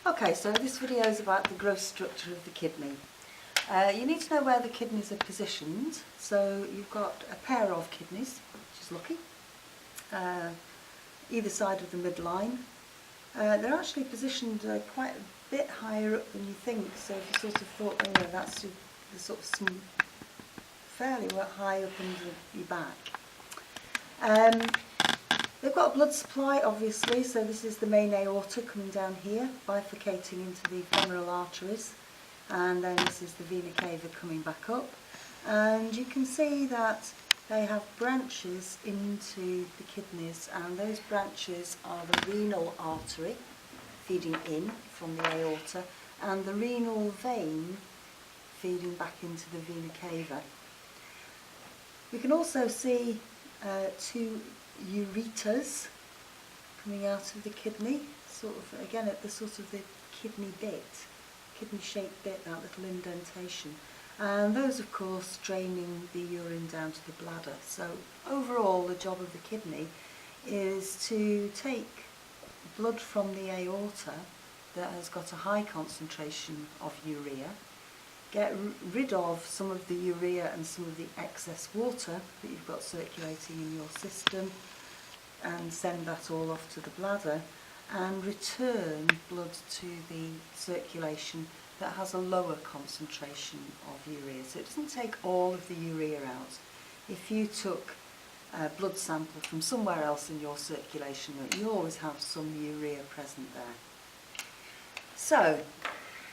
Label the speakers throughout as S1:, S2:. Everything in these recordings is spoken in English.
S1: Okay, so this video is about the gross structure of the kidney. You need to know where the kidneys are positioned. So you've got a pair of kidneys, which is lucky, either side of the midline. They're actually positioned quite a bit higher up than you think. So if you sort of thought, oh, no, that's the sort of fairly high up under your back. They've got a blood supply, obviously, so this is the main aorta coming down here, bifurcating into the femoral arteries, and then this is the vena cava coming back up. And you can see that they have branches into the kidneys, and those branches are the renal artery feeding in from the aorta, and the renal vein feeding back into the vena cava. We can also see two ureters coming out of the kidney, sort of again at the sort of the kidney bit, kidney shaped bit, that little indentation, and those of course draining the urine down to the bladder. So overall the job of the kidney is to take blood from the aorta that has got a high concentration of urea, get rid of some of the urea and some of the excess water that you've got circulating in your system, and send that all off to the bladder, and return blood to the circulation that has a lower concentration of urea. So it doesn't take all of the urea out. If you took a blood sample from somewhere else in your circulation, you always have some urea present there. So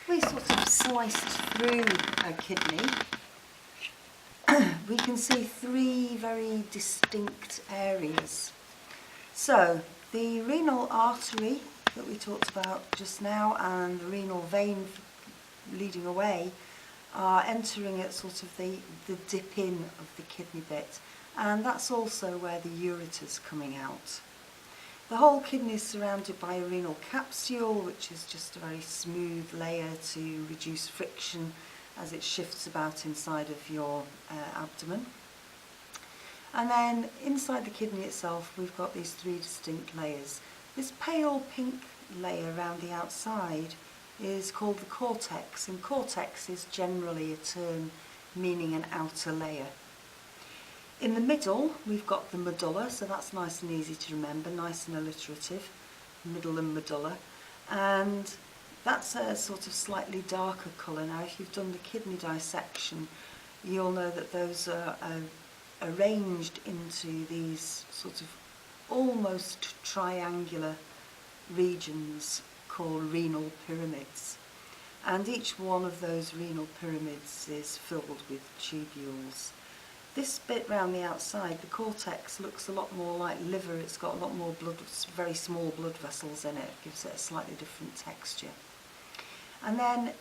S1: we sort of sliced through a kidney. We can see three very distinct areas. So the renal artery that we talked about just now and the renal vein leading away are entering at sort of the dip in of the kidney bit, and that's also where the ureter's coming out. The whole kidney is surrounded by a renal capsule, which is just a very smooth layer to reduce friction as it shifts about inside of your abdomen. And then inside the kidney itself we've got these three distinct layers. This pale pink layer around the outside is called the cortex, and cortex is generally a term meaning an outer layer. In the middle we've got the medulla, so that's nice and easy to remember, nice and alliterative, middle and medulla, and that's a sort of slightly darker colour. Now if you've done the kidney dissection you'll know that those are arranged into these sort of almost triangular regions called renal pyramids, and each one of those renal pyramids is filled with tubules. This bit round the outside, the cortex, looks a lot more like liver. It's got a lot more blood, very small blood vessels in it, gives it a slightly different texture. And then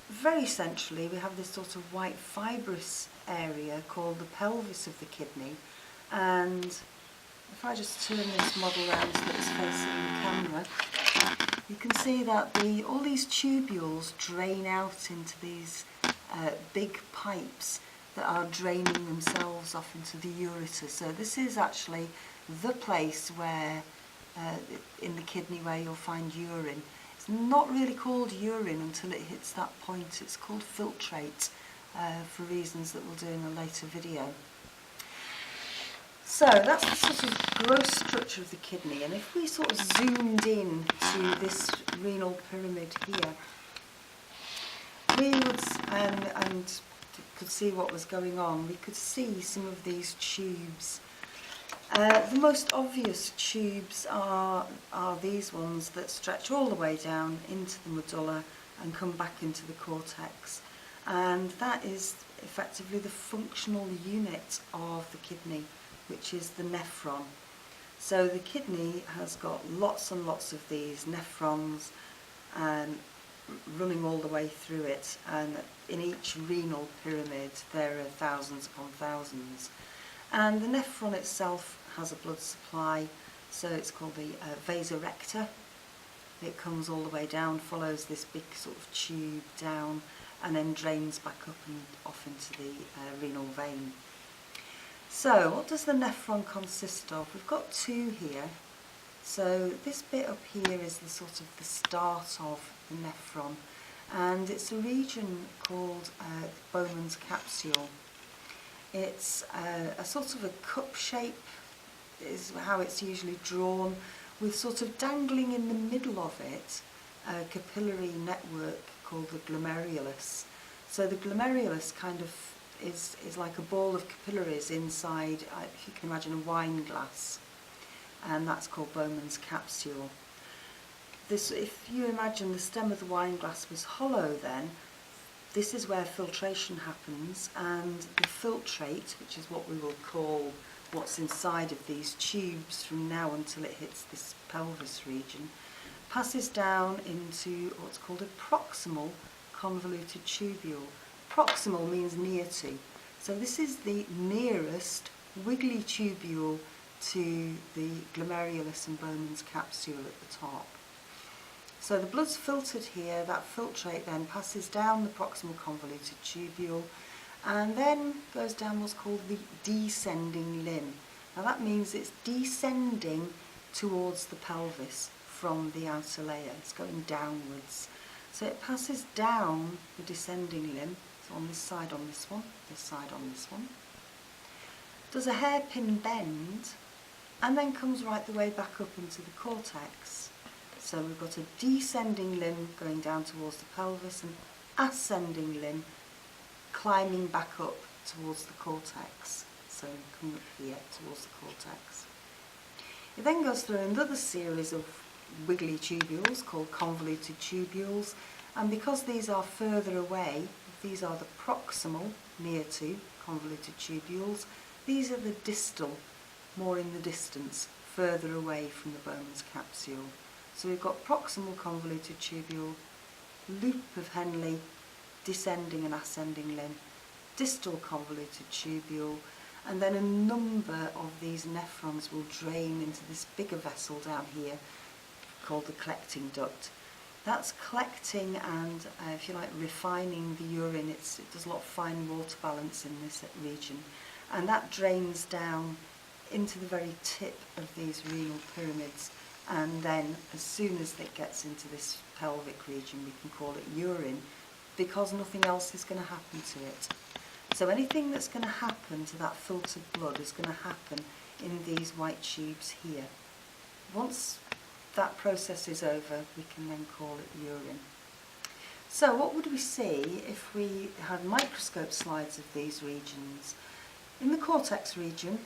S1: very centrally we have this sort of white fibrous area called the pelvis of the kidney, and if I just turn this model around so that it's facing the camera, you can see that all these tubules drain out into these big pipes that are draining themselves off into the ureter. So this is actually the place where in the kidney where you'll find urine. It's not really called urine until it hits that point. It's called filtrate for reasons that we'll do in a later video. So that's the sort of gross structure of the kidney, and if we sort of zoomed in to this renal pyramid here, we would, and could see what was going on. We could see some of these tubes. The most obvious tubes are these ones that stretch all the way down into the medulla and come back into the cortex, and that is effectively the functional unit of the kidney, which is the nephron. So the kidney has got lots and lots of these nephrons running all the way through it, and in each renal pyramid there are thousands upon thousands. And the nephron itself has a blood supply, so it's called the vasa recta. It comes all the way down, follows this big sort of tube down, and then drains back up and off into the renal vein. So what does the nephron consist of? We've got two here. So this bit up here is the sort of the start of the nephron, and it's a region called Bowman's capsule. It's a sort of a cup shape is how it's usually drawn, with sort of dangling in the middle of it a capillary network called the glomerulus. So the glomerulus kind of is like a ball of capillaries inside, if you can imagine, a wine glass, and that's called Bowman's capsule. This, if you imagine the stem of the wine glass was hollow, then this is where filtration happens, and the filtrate, which is what we will call what's inside of these tubes from now until it hits this pelvis region, passes down into what's called a proximal convoluted tubule. Proximal means near to. So this is the nearest wiggly tubule to the glomerulus and Bowman's capsule at the top. So the blood's filtered here, that filtrate then passes down the proximal convoluted tubule and then goes down what's called the descending limb. Now that means it's descending towards the pelvis from the outer layer. It's going downwards. So it passes down the descending limb, so on this side on this one, this side on this one, does a hairpin bend, and then comes right the way back up into the cortex. So we've got a descending limb going down towards the pelvis, and ascending limb climbing back up towards the cortex. So come up here towards the cortex. It then goes through another series of wiggly tubules called convoluted tubules, and because these are further away, these are the proximal, near to, convoluted tubules, these are the distal, more in the distance, further away from the Bowman's capsule. So we've got proximal convoluted tubule, loop of Henle, descending and ascending limb, distal convoluted tubule, and then a number of these nephrons will drain into this bigger vessel down here called the collecting duct. That's collecting and, if you like, refining the urine. It does a lot of fine water balance in this region, and that drains down into the very tip of these renal pyramids, and then as soon as it gets into this pelvic region we can call it urine, because nothing else is going to happen to it. So anything that's going to happen to that filtered blood is going to happen in these white tubes here. Once that process is over, we can then call it urine. So what would we see if we had microscope slides of these regions? In the cortex region,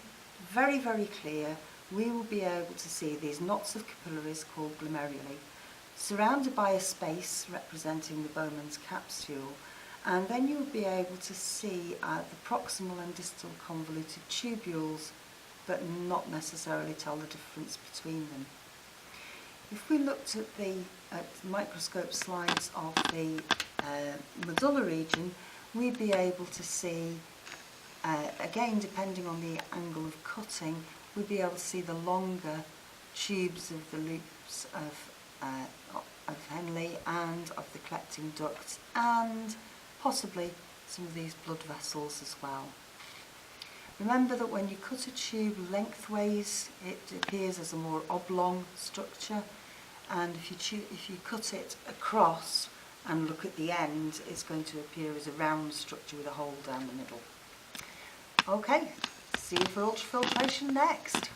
S1: very, very clear, we will be able to see these knots of capillaries called glomeruli, surrounded by a space representing the Bowman's capsule, and then you'll be able to see the proximal and distal convoluted tubules, but not necessarily tell the difference between them. If we looked at the microscope slides of the medulla region, we'd be able to see, again depending on the angle of cutting, we'd be able to see the longer tubes of the loops of Henle and of the collecting duct, and possibly some of these blood vessels as well. Remember that when you cut a tube lengthways, it appears as a more oblong structure, and if you cut it across and look at the end, it's going to appear as a round structure with a hole down the middle. Okay, see you for ultrafiltration next.